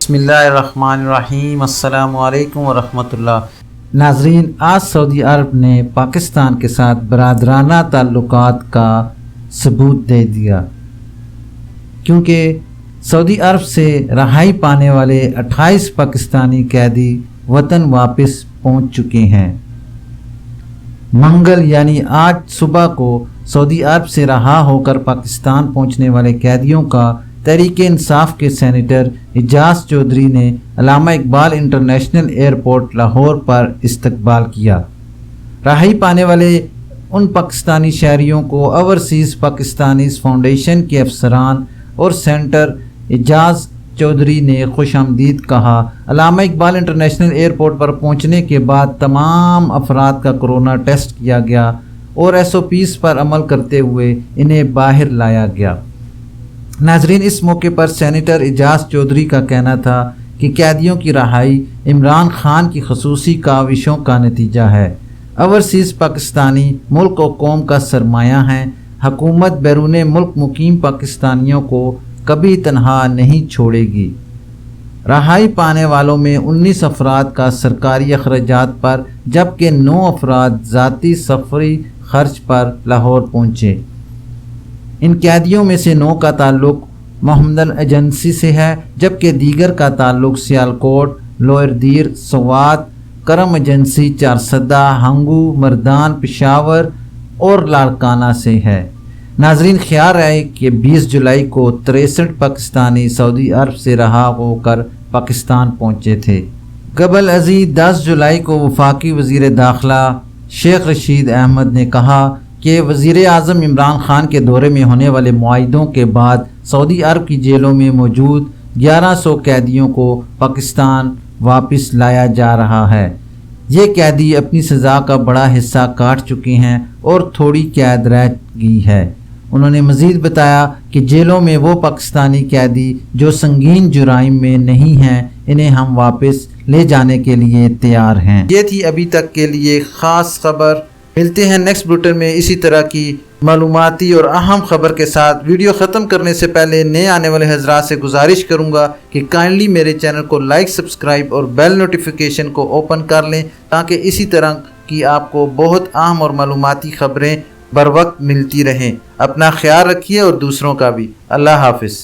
बिस्मिल्लाहिर्रहमानिर्रहीम। अस्सलाम वालेकुम वरहमतुल्लाह। नाज़रीन, आज सऊदी अरब ने पाकिस्तान के साथ बरादराना ताल्लुकात का सबूत दे दिया, क्योंकि सऊदी अरब से रहाई पाने वाले 28 पाकिस्तानी कैदी वतन वापस पहुंच चुके हैं। मंगल यानी आज सुबह को सऊदी अरब से रहा होकर पाकिस्तान पहुंचने वाले कैदियों का तहरीक इंसाफ के सेनेटर एजाज चौधरी ने अल्लामा इकबाल इंटरनेशनल एयरपोर्ट लाहौर पर इस्तकबाल किया। रहाई पाने वाले उन पाकिस्तानी शहरियों को ओवरसीज़ पाकिस्तानीज़ फाउंडेशन के अफसरान और सेंटर एजाज चौधरी ने खुशामदीद कहा। अल्लामा इकबाल इंटरनेशनल एयरपोर्ट पर पहुंचने के बाद तमाम अफराद का कोरोना टेस्ट किया गया और SOPs पर अमल करते हुए इन्हें बाहर लाया गया। नाजरीन, इस मौके पर सेनेटर एजाज चौधरी का कहना था कि कैदियों की रहाई इमरान खान की खसूसी काविशों का नतीजा है। ओवरसीज़ पाकिस्तानी मुल्क और कौम का सरमाया हैं। हुकूमत बैरून मुल्क मुकीम पाकिस्तानियों को कभी तनहा नहीं छोड़ेगी। रहाई पाने वालों में 19 अफराद का सरकारी अखराजात पर जबकि 9 अफराद ज़ाती सफरी खर्च पर लाहौर पहुँचे। इन कैदियों में से 9 का ताल्लुक मोहम्मदन एजेंसी से है, जबकि दीगर का ताल्लुक सियालकोट, लोअर दीर, सवात, करम एजेंसी, चारसदा, हंगू, मर्दान, पेशावर और लाड़काना से है। नाजरीन, ख्याल रहे कि 20 जुलाई को 63 पाकिस्तानी सऊदी अरब से रहा होकर पाकिस्तान पहुँचे थे। कबल अजी 10 जुलाई को वफाकी वज़ीर दाखिला शेख रशीद अहमद ने कहा कि वज़ीर आज़म इमरान खान के दौरे में होने वाले मुआहिदों के बाद सऊदी अरब की जेलों में मौजूद 1100 कैदियों को पाकिस्तान वापस लाया जा रहा है। ये कैदी अपनी सज़ा का बड़ा हिस्सा काट चुके हैं और थोड़ी कैद रह गई है। उन्होंने मज़ीद बताया कि जेलों में वो पाकिस्तानी कैदी जो संगीन जुराइम में नहीं हैं, इन्हें हम वापस ले जाने के लिए तैयार हैं। ये थी अभी तक के लिए ख़ास खबर। मिलते हैं नेक्स्ट बुलेटिन में इसी तरह की मालूमाती और अहम खबर के साथ। वीडियो ख़त्म करने से पहले नए आने वाले हज़रात से गुजारिश करूंगा कि काइंडली मेरे चैनल को लाइक, सब्सक्राइब और बेल नोटिफिकेशन को ओपन कर लें, ताकि इसी तरह की आपको बहुत अहम और मालूमाती खबरें बर वक्त मिलती रहें। अपना ख्याल रखिए और दूसरों का भी। अल्लाह हाफिज़।